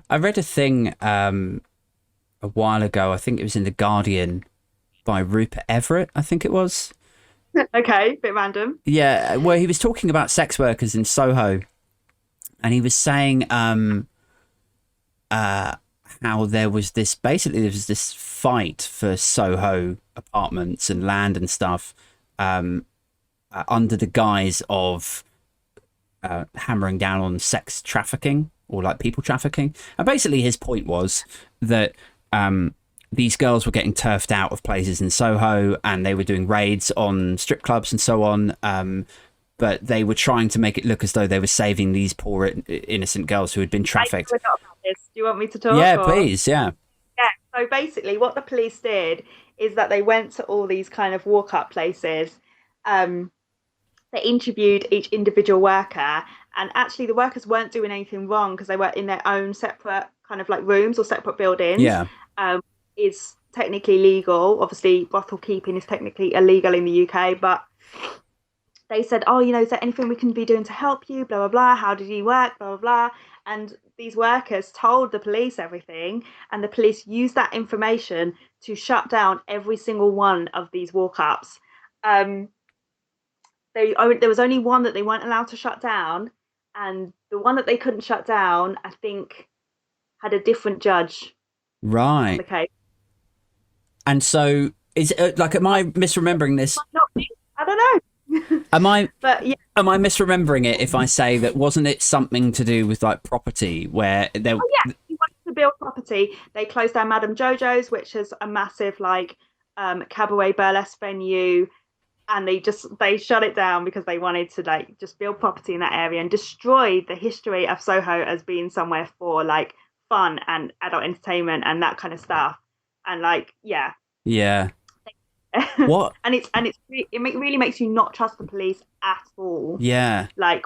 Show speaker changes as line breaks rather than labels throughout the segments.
I read a thing a while ago. I think it was in the Guardian by Rupert Everett. I think it was.
Okay, bit random.
Yeah, where he was talking about sex workers in Soho, and he was saying uh, how there was this fight for Soho apartments and land and stuff under the guise of hammering down on sex trafficking or like people trafficking. And basically, his point was that these girls were getting turfed out of places in Soho and they were doing raids on strip clubs and so on. But they were trying to make it look as though they were saving these poor innocent girls who had been
I
trafficked.
know about this. Do you want me to talk
Yeah,
or?
please. Yeah.
Yeah. So basically, what the police did is that they went to all these kind of walk-up places. Um, they interviewed each individual worker, and actually, the workers weren't doing anything wrong because they were in their own separate kind of like rooms or separate buildings.
Yeah.
Um, is technically legal. Obviously, brothel keeping is technically illegal in the UK, but they said, "Oh, is there anything we can be doing to help you? Blah blah blah. How did you work? Blah blah blah." And these workers told the police everything, and the police used that information to shut down every single one of these walk-ups. Um, there was only one that they weren't allowed to shut down, and the one that they couldn't shut down, I think, had a different judge on
Right.
the case.
And so, is it, like, am I misremembering this?
Might not be, I don't know,
Am I
but yeah.
am I misremembering it if I say that wasn't it something to do with like property where there?
Oh yeah, he wanted to build property. They closed down Madame Jojo's, which is a massive like cabaret burlesque venue, and they shut it down because they wanted to like just build property in that area and destroy the history of Soho as being somewhere for like fun and adult entertainment and that kind of stuff. And like yeah,
Yeah.
and
What?
really makes you not trust the police at all.
Yeah.
Like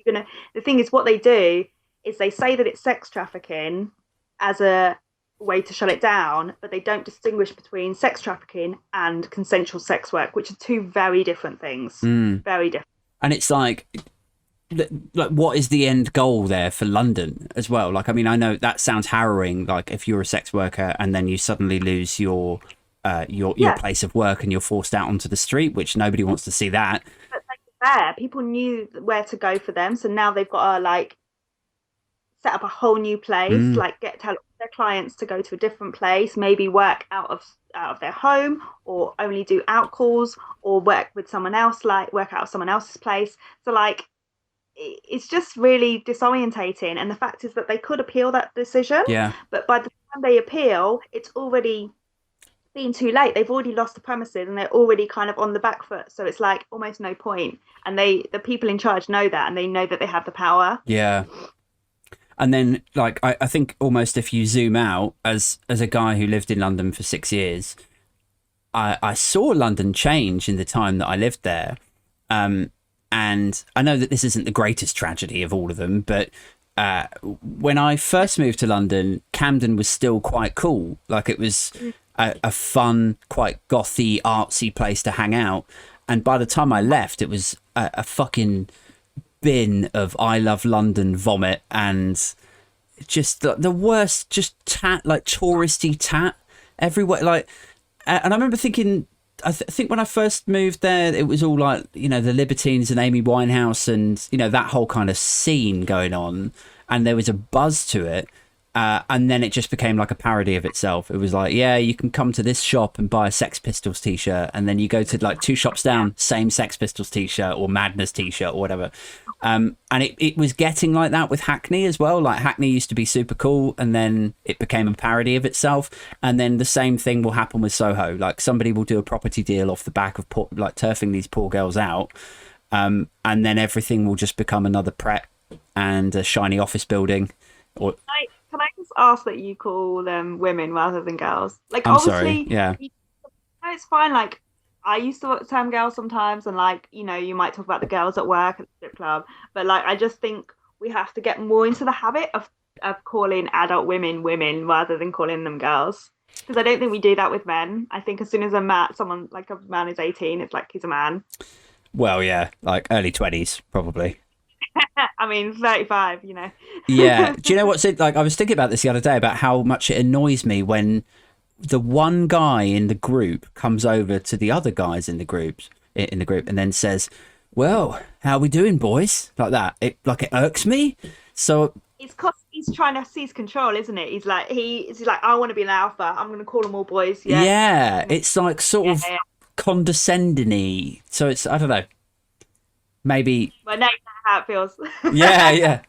you're gonna. The thing is, what they do is they say that it's sex trafficking as a way to shut it down, but they don't distinguish between sex trafficking and consensual sex work, which are two very different things.
Mm.
Very different.
And it's like what is the end goal there for London as well? Like, I mean, I know that sounds harrowing. Like, if you're a sex worker and then you suddenly lose your
Yeah,
place of work and you're forced out onto the street, which nobody wants to see that.
but like there, people knew where to go for them, so now they've got to like set up a whole new place,
Mm.
like get tell their clients to go to a different place, maybe work out of their home, or only do out calls, or work with someone else, like work out of someone else's place. So like it's just really disorientating. And the fact is that they could appeal that decision,
Yeah.
but by the time they appeal, it's already been too late. They've already lost the premises and they're already kind of on the back foot. So it's like almost no point. And the people in charge know that, and they know that they have the power.
Yeah. And then, like, I think almost if you zoom out, as a guy who lived in London for 6 years, I saw London change in the time that I lived there. And I know that this isn't the greatest tragedy of all of them, but when I first moved to London, Camden was still quite cool. Like, it was a fun, quite gothy, artsy place to hang out. And by the time I left, it was a fucking bin of I Love London vomit and just the worst, just like touristy tat everywhere. Like, and I remember thinking, I think when I first moved there, it was all like, the Libertines and Amy Winehouse and, that whole kind of scene going on. And there was a buzz to it. And then it just became like a parody of itself. It was like, yeah, you can come to this shop and buy a Sex Pistols t-shirt, and then you go to like two shops down, same Sex Pistols t-shirt or Madness t-shirt or whatever. And it was getting like that with Hackney as well. Like, Hackney used to be super cool, and then it became a parody of itself. And then the same thing will happen with Soho. Like, somebody will do a property deal off the back of like turfing these poor girls out, and then everything will just become another Pret and a shiny office building. Or
Can I just ask that you call them women rather than girls? Like,
I'm sorry,
obviously,
yeah.
no, it's fine. Like, I used to term girls sometimes, and like, you might talk about the girls at work at the strip club, but like, I just think we have to get more into the habit of calling adult women women rather than calling them girls. Because I don't think we do that with men. I think as soon as someone like a man is 18, it's like he's a man.
Well, yeah, like early 20s, probably.
I mean, 35, you know.
Yeah. Do you know what's it like? I was thinking about this the other day about how much it annoys me when the one guy in the group comes over to the other guys in the group and then says, "Well, how we doing, boys?" Like that. It irks me. So
It's because he's trying to seize control, isn't it? He's like, I want to be an alpha. I'm going to call them all boys. Yeah.
yeah, it's like sort
Yeah,
of
yeah.
condescending-y. So it's I don't know. Maybe
Well, now you know how it feels.
yeah, yeah.